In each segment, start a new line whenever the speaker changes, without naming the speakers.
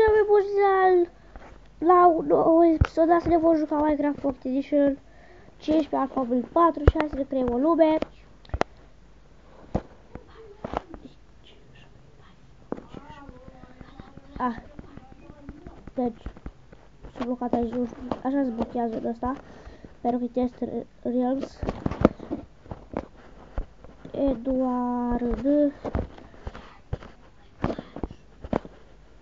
cel mai bun la un nou episod. Asta ne vom juca Minecraft Pocket Edition 15 Alphabet 4 și hai să ne creăm o lume. Deci s-a blocat aici, nu știu, așa se blochează de ăsta. Pentru că test Realms Eduard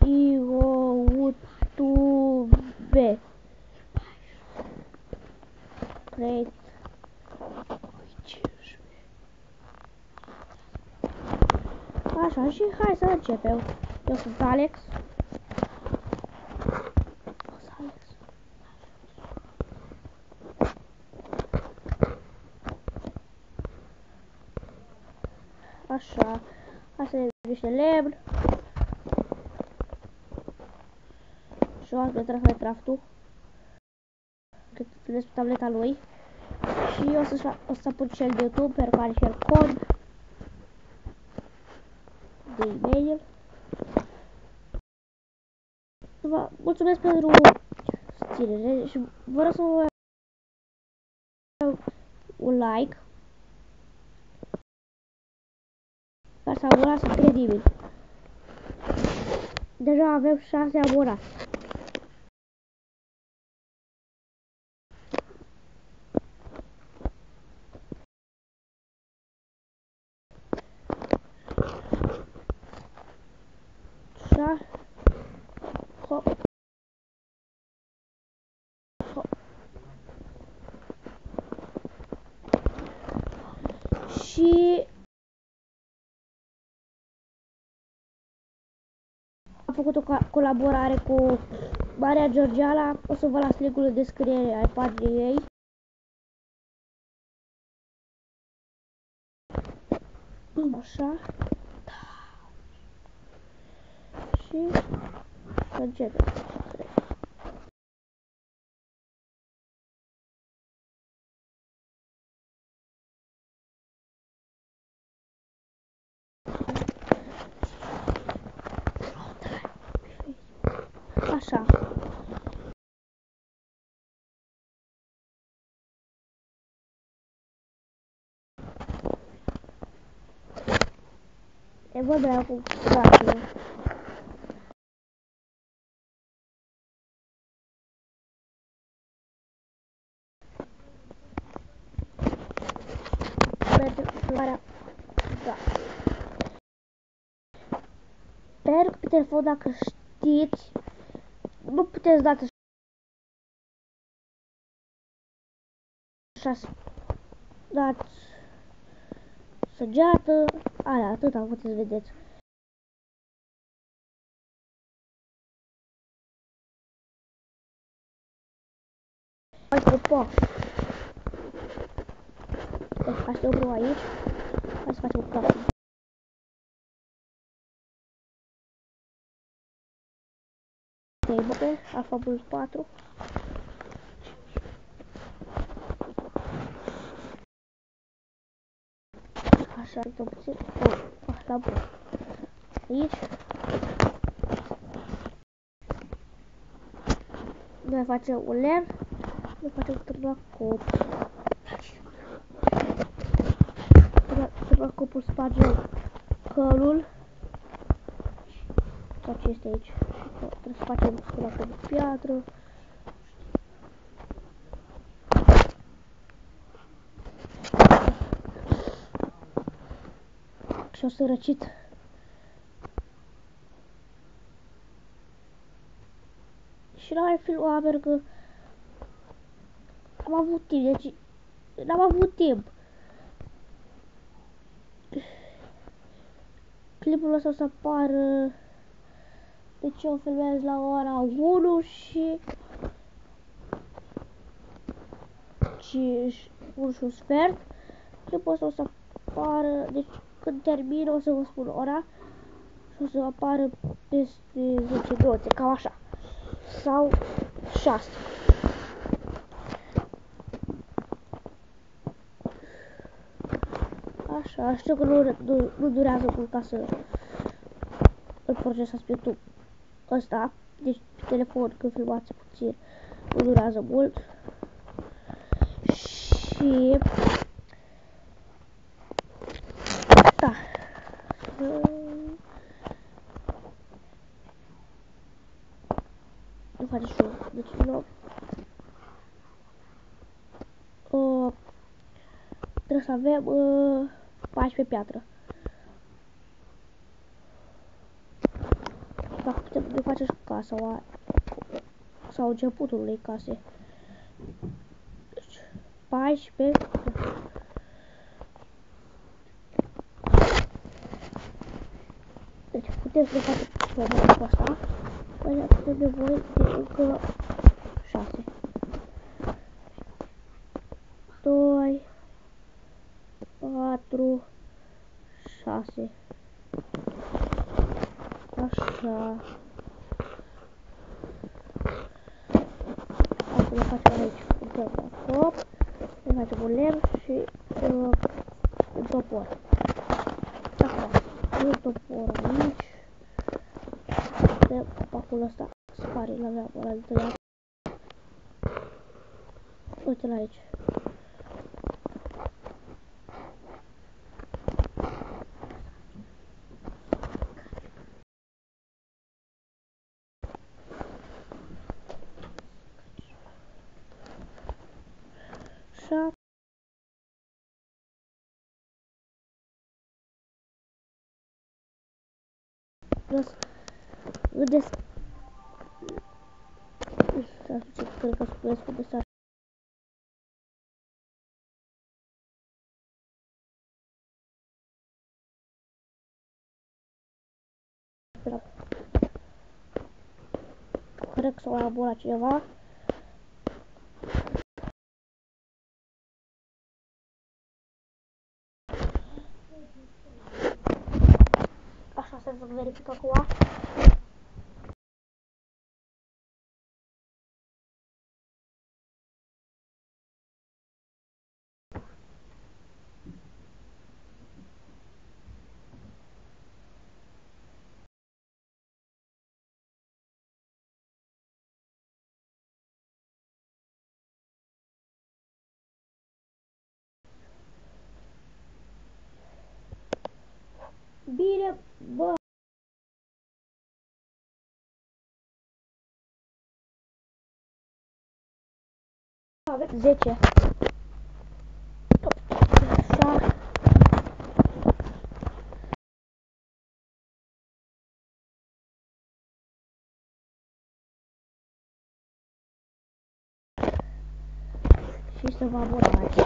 YouTube Create. Așa, și hai să începem. Eu sunt Alex. Așa, asta e niște lemn. Și o altă trebuie craftul. Cât filez pe tableta lui. Și o să pun cel de YouTube, pentru că are și el cod de e-mail. Vă mulțumesc pentru susținere și vă rog să vă un like. Ca să abonați incredibil. Deja avem 6 abonați. Așa. Hop. Hop. Și am făcut o colaborare cu Maria Georgiana. O să vă las link-ul în descriere ai paginii ei. Așa. Și să începem. Așa. E văd aia cu graficul. Da. Sper că pe telefon, dacă știți, nu puteți da așa, dați săgeată, aia, atâta puteți vedeți. Hai să po. Deci, asta eu vreau aici. Hai să facem o clasă. Table, Alphabet 4. Așa, uităm puțin. Așa, bun. Aici. Noi facem un lemn. Noi facem târnăcop. Târnăcopul spargem călul. Tot ce este aici. Trebuie să facem târnăcop de piatră. Și o să răcit. Și n-am mai filmat pentru că am avut timp, deci n-am avut timp. Clipul ăsta o să apară, deci eu filmez la ora 1 și 1 și un sfert. Clipul ăsta o să apară, deci când termin o să vă spun ora și o să apară peste 10 minute, cam așa. Sau 6. Așa, știu că nu durează mult ca să îl procesați pe YouTube ăsta. Deci pe telefon când filmați puțin nu durează mult. Și da. Nu face și eu. Deci nu. Trebuie să avem 14 piatră. Dacă putem ne face și casa sau începutul unei case. Deci 14. Deci putem să ne facem problemul cu asta. Păi avem nevoie de încă 6. 2, 4, 6. Așa. Acum le facem aici un fel de cop. Le facem un lemn și un topor. Așa. Un topor aici. De copacul ăsta spare, l-aveam ăla de tăiat. Uite-l aici. Așa. Vedeți? Cred că spuneți cum este așa. Cred că s-a mai abulat cineva. Așa să verific acum. Bine, bă. Avem 10. Așa. Și să vă abonați.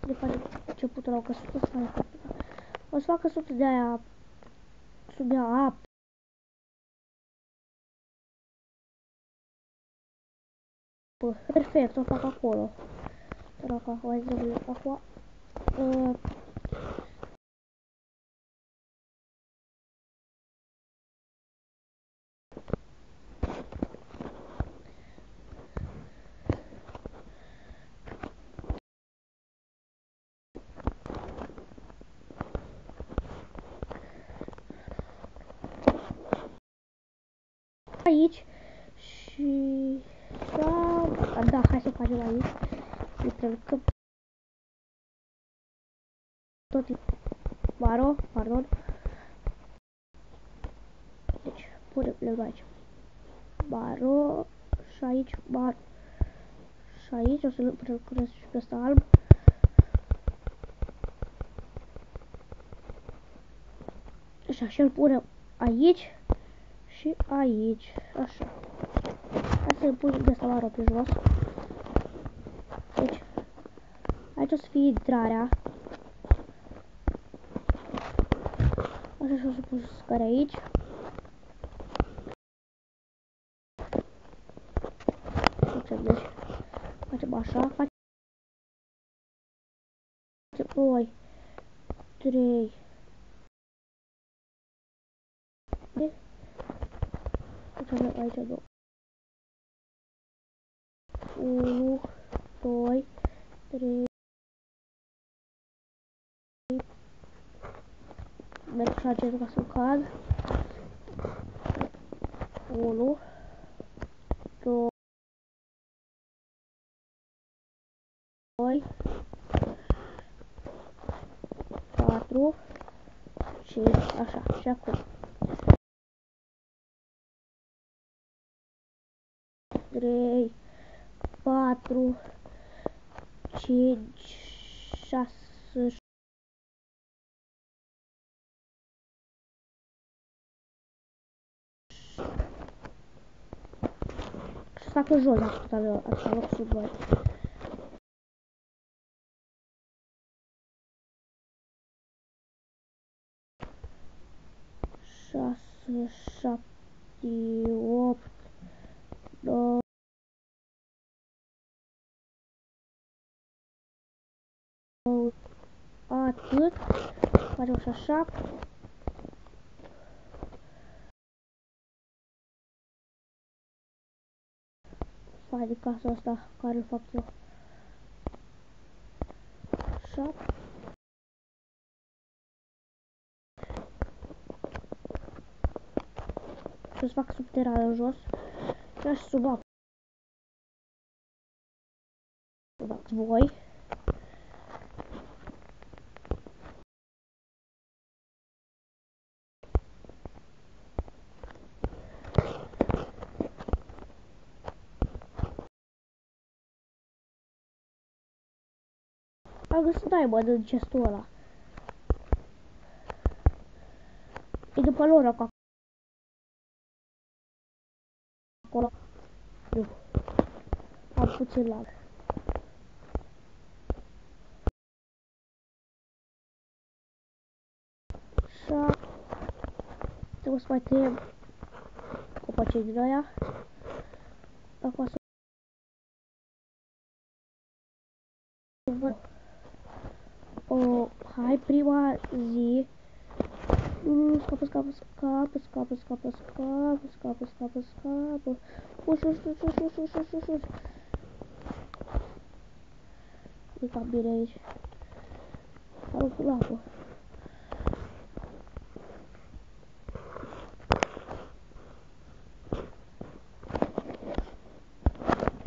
De face începutul la o căsuță să facă. O să fac căsuță de aia sub ea apă. Perfect, o fac acolo. Dar acum mai trebuie acum. Aici și da, hai să facem aici. Îi prelucrăm tot baro, pardon. Deci punem aici baro și aici baro. Și aici o să-l prelucrez și pe ăsta alb. Așa, și îl punem aici și aici. Așa. Hai să-l punem de ăsta baro pe jos. Deci aici o să fie intrarea. Așa, și o să pun scări aici. Deci facem așa, facem 2, 3, Avem aici două. 1, 2, 3. Merg și acest ca să cad. 1, 2, 4, 5, așa, și acum 3, 4, 5, 6, și fac în jos atâta loc sub noi. 6, 7, 8, 9, atât. Facem și așa. Hai de casa asta care îl fac eu. Așa. Și o să fac subteran în jos. Și sub apă. Dați voi. Am găsit diamond în chestul ăla. E după lor acolo. Nu. Am puțin lag. Așa. Trebuie să mai tăiem copacii din aia. Acum să o, hai prima zi. Nu, scapă. Uși. E cam bine aici. Arunc în apă.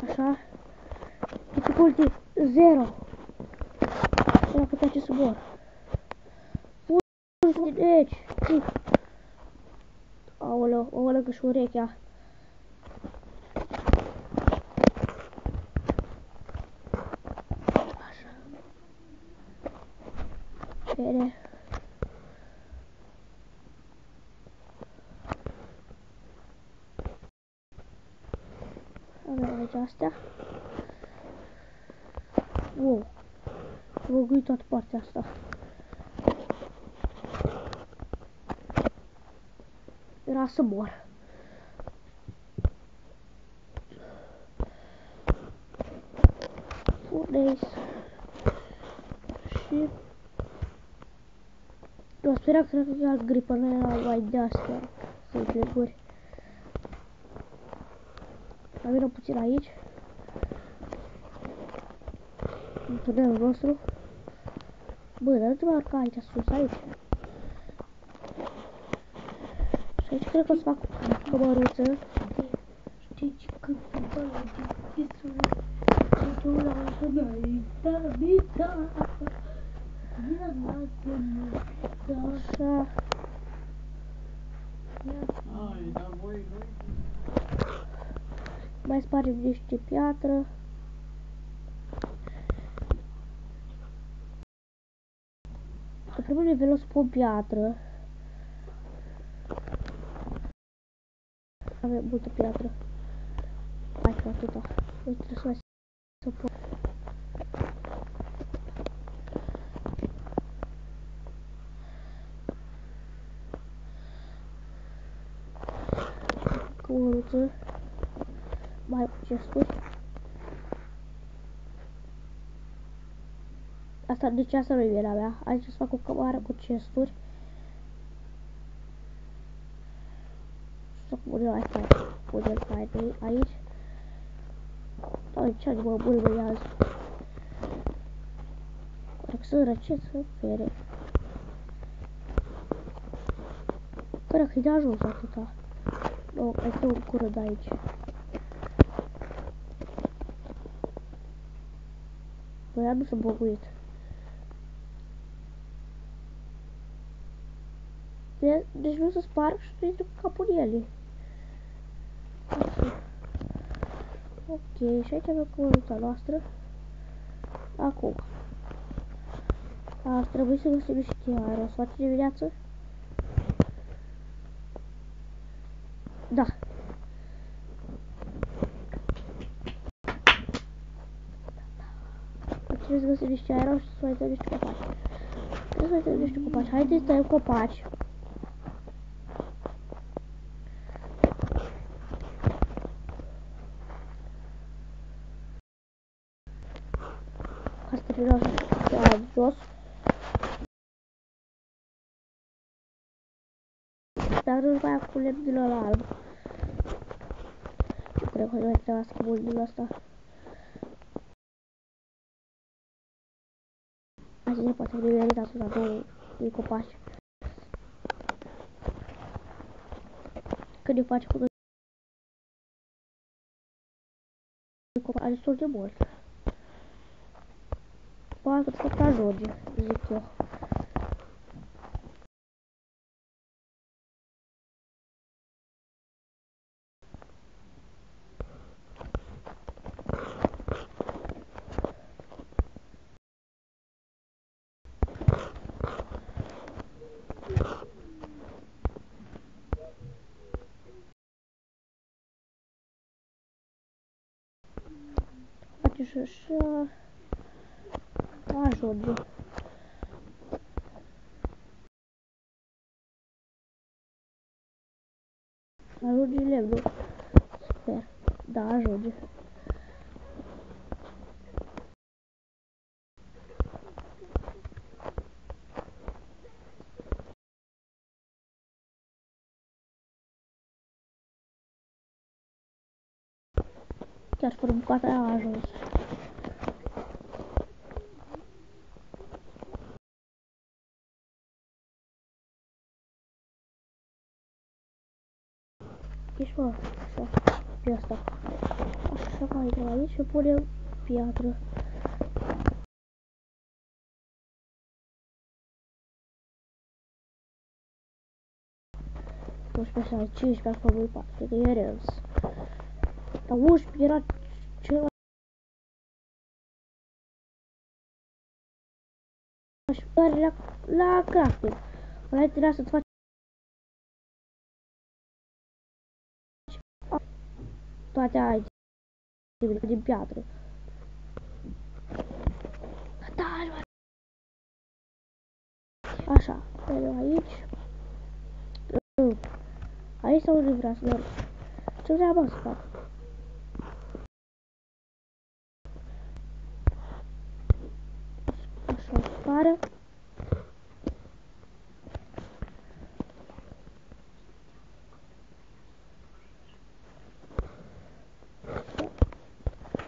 Așa. Dificulty 0. Și am putea ce să mor. Fugi din aici. Aoleu, o lăgă și urechea. Așa. Bine. Avem aici astea. Wow. Rogui toată partea asta. Era să mor. Furnace. Și... Eu speram că era gripă, nu era mai de-astea. Să-i pleguri. Mai vină puțin aici. În tunelul nostru. Bă, dar nu te mai urca aici sus, aici. Și aici cred că o să fac cămăruță. Știți că cumva de pisul la așa. Mai spargem niște piatră. Pe primul nivel o să pun piatră. Avem multă piatră. Hai că atâta. Uite, trebuie să pun. Căuruță. Mai chesturi. Asta, deci asta nu e vina mea. Aici să fac o cămară cu chesturi. Să pun eu asta. punem haine aici. Doamne, ce mă bulbăiază. Dacă sunt răcit, să fere. Că dacă-i de ajuns atâta. Nu, mai stau în curând aici. Băia nu sunt băguit. Deci vreau să sparg și să intru cu capul în ele. Ok, și aici avem cămăruța noastră. Acum. Ar trebui să găsim niște aer. O să facem dimineață? Da. Trebuie să găsim niște aer și să mai tăiem niște copaci. Trebuie să mai tăiem niște copaci. Haideți să tăiem copaci. Ca să terminăm așa jos. Dar nu mai am cu lemnul ăla alb. Nu cred că mai trebuiască mult din asta. Așa se poate nimeri asupra două copaci. Când ne face cu doi copaci, destul de mult. Poate că să ajunge, zic eu. Face și așa. Ajunge. Ajunge lemnul. Sper. Da, ajunge. Chiar fără bucata aia a ajuns. Ești mă, așa, pe asta. Așa mai de aici și punem piatră. Nu știu așa, 15 ar fi 4, cred că e rels. Dar 11 era cel mai la crafting. Ăla trebuia să-ți faci toate itemele din piatră. Da, așa, mergem aici. Aici sau unde vrea să merg? Ce vrea mă să fac? Așa, afară.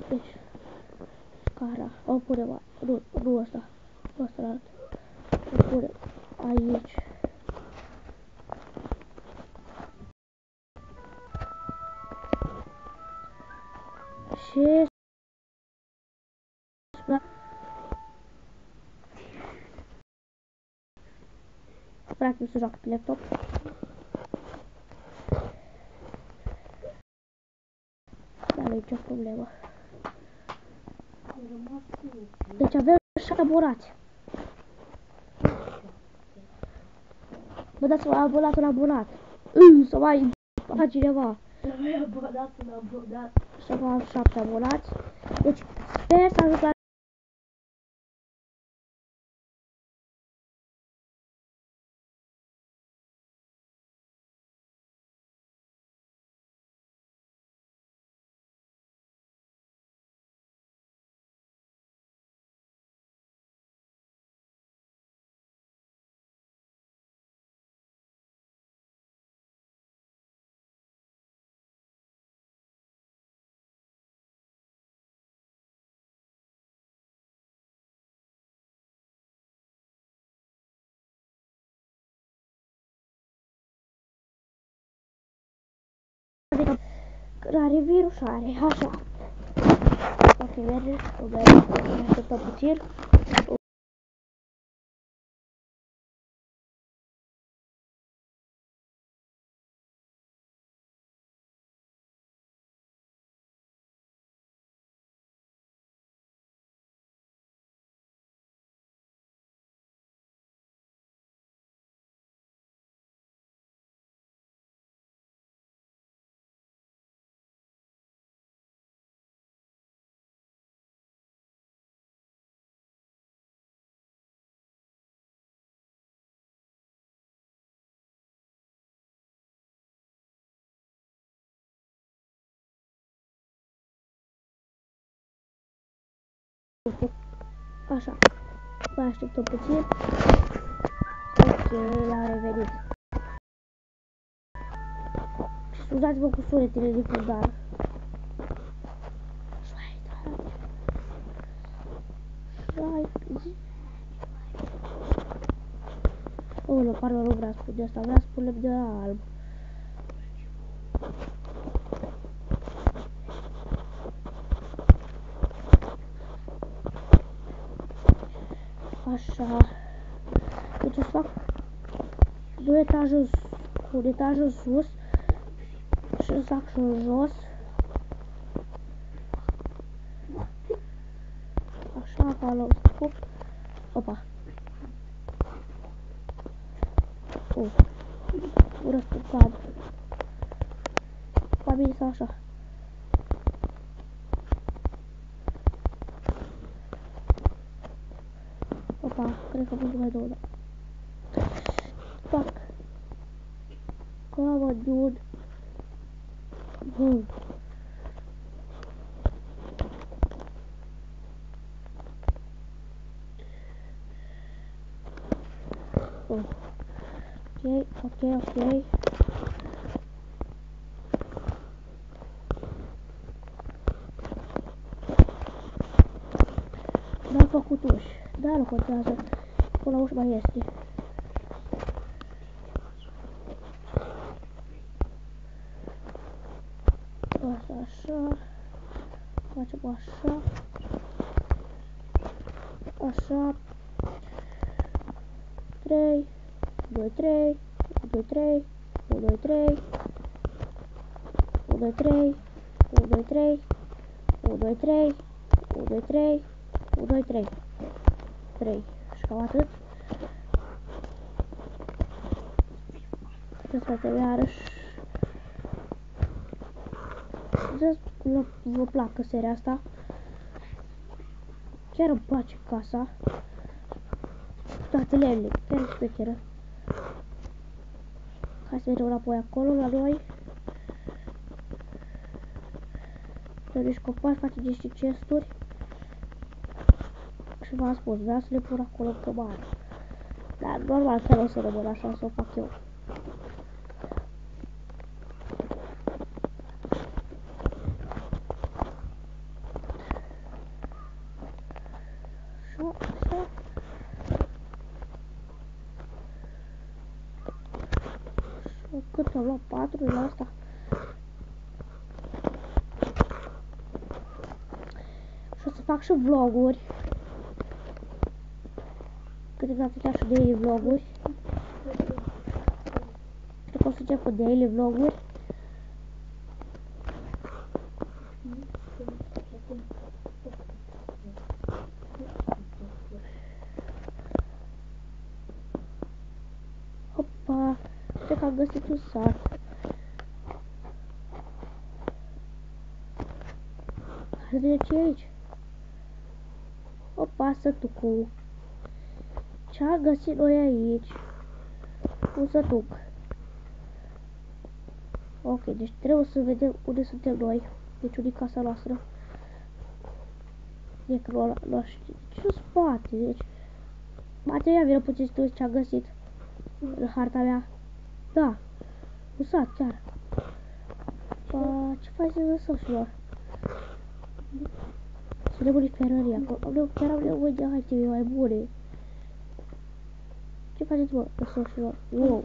Deci, scara. O punem, nu ăsta. Ăsta la altă. O punem aici. Și practic se joacă pe laptop. Dar nu e nicio problemă. Deci avem 7 abonați. Bă, dați-mă abonat un abonat. Să mai fac cineva.
Să mai abonat un abonat.
Să am 7 abonați. Deci sper să ajung la Are virus, are, așa. Ok, merge, ne așteptăm puțin. Așa, mai așteptăm puțin. Ok, a revenit. Scuzați-mă cu sunetele din fundal. Oh, nu, pardon, nu vreau să spun de asta, vreau să spun lemn de alb. Așa. Deci o să fac 2 etaje cu un etaj în sus și îl fac și în jos. Așa, ca la un. Opa. Urăsc cu cad. Probabil sau așa. Opa, cred că pot mai două, da. Fac. Come on, dude. Bun. Ok. N-am făcut uși, dar nu contează. Până la uși mai este. Asta așa. Facem așa. Așa. 3, 2, 3, 2, 3, 1, 2, 3, 1, 2, 3, 1, 2, 3, 1, 2, 3, 1, 2, 3, 1, 2, 3, 3. Și cam atât. Să facem iarăși. Vă placă seria asta. Chiar îmi place casa. Toate lemne, chiar e șmecheră. Hai să mergem înapoi acolo la noi. Dăm niște copaci, facem niște chesturi. Și v-am spus, vreau să le pun acolo în cămară. Dar normal că nu o să rămân așa, să o fac eu. Așa. Și cât am luat 4 de la asta. Și o să fac și vloguri. Câteodată chiar și daily vloguri. Cred că o să încep cu daily vloguri. Opa, cred că am găsit un sat. Hai vedem ce e aici. Opa, sătucul. Ce am găsit noi aici? Un sătuc. Ok, deci trebuie să vedem unde suntem noi. Deci unde e casa noastră. E că nu știu. Ce în spate, deci. Materia, vină puțin să tu ce am găsit în harta mea. Da, un sat chiar. Ce faci să lăsăm și lor? Să ne buni ferării acolo. Chiar am nevoie de haitele mai bune. Ce faceți, mă, lăsăm și lor? Wow.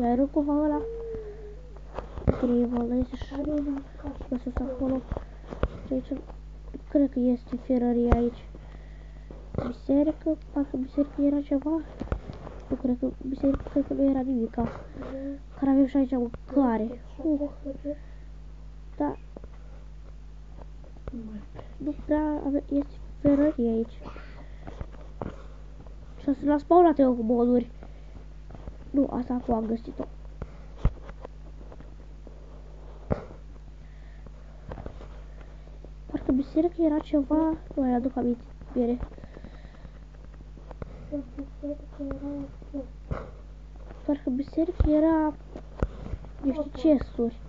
I-ai rupt cumva ăla? grevă, este și sus acolo. Și aici, cred că este ferărie aici. Biserică, parcă biserică era ceva. Nu cred că biserică, cred că nu era nimica. Care avem și aici mâncare. Da. Nu prea este ferărie aici. Și o să l-am spawnat eu cu moduri. Nu, asta acum am găsit-o. Parcă biserică era ceva, nu mai aduc aminte bine. Parcă biserică era niște chesturi.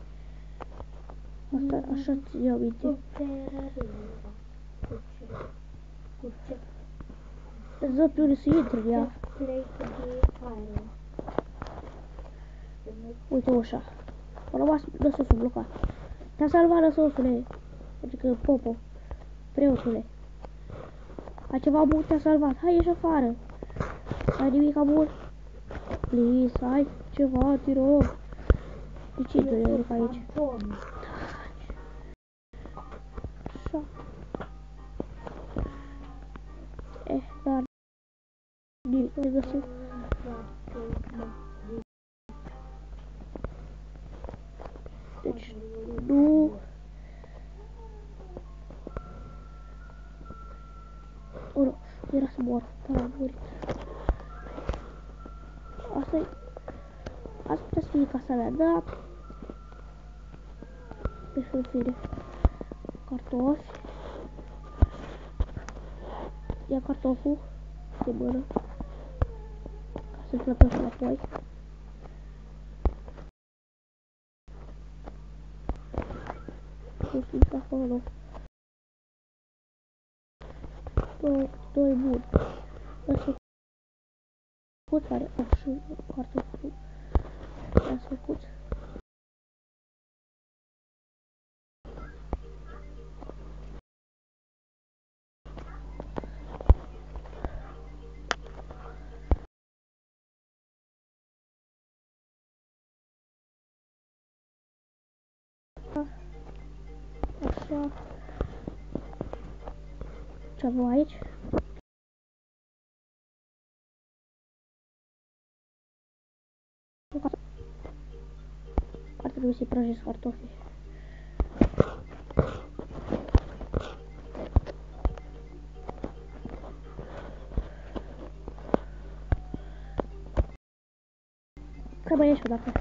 Asta așa ține aminte. Îți dă pe unde să intri în ea. Uite ușa. A rămas lăsusul blocat. Te-a salvat lăsusule. Adică Popo. Preotule. Ai ceva bun te-a salvat. Hai, ieși afară. Ai nimica bun? Please, ai ceva, te rog. De ce nu e aici? Așa. Dar nimic nu găsim. Deci, nu... Unu, era să mor, dar am murit. Asta-i... Asta putea să fie casa mea, da? Deci, în fine. Cartofi. Ia cartoful de mână. Ca să-l plătesc înapoi. Nu știu că acolo. Doi buni. Ăsta făcut are și cartoful. Ia-ți făcut. Așa. Ce avem aici? Ar trebui să-i prăjesc cartofii. Că mai ești odată.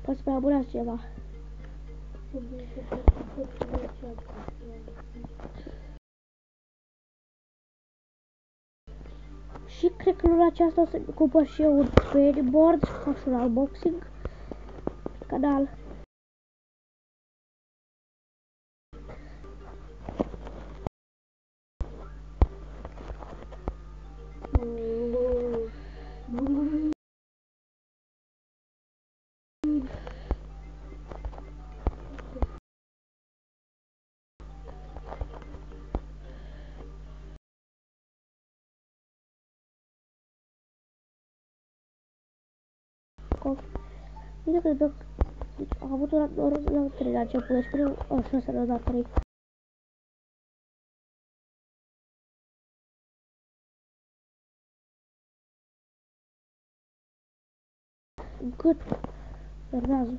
Poți să mai abunează ceva. Și cred că luna aceasta o să-mi cumpăr și eu un pennyboard și fac și un unboxing pe canal. Bine că deci, am avut un la 3 la început, deci până așa să la 3. Cât urmează?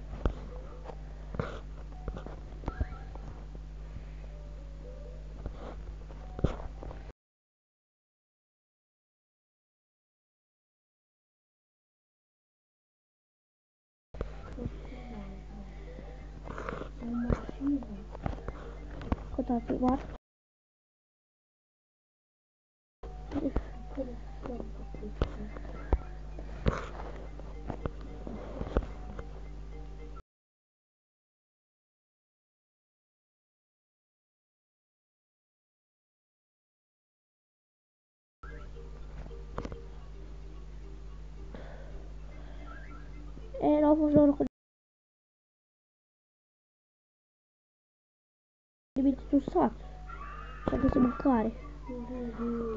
Cât ar fi mare? E, n-au fost noroc limite un sat. Și am găsit mâncare.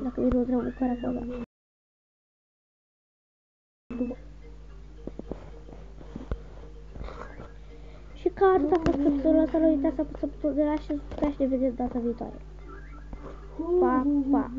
Dacă mi nu trebuie mâncare acolo. că atât a fost episodul ăsta, nu uitați să apăsați butonul de like și subscribe și ne vedem data viitoare. Pa, pa!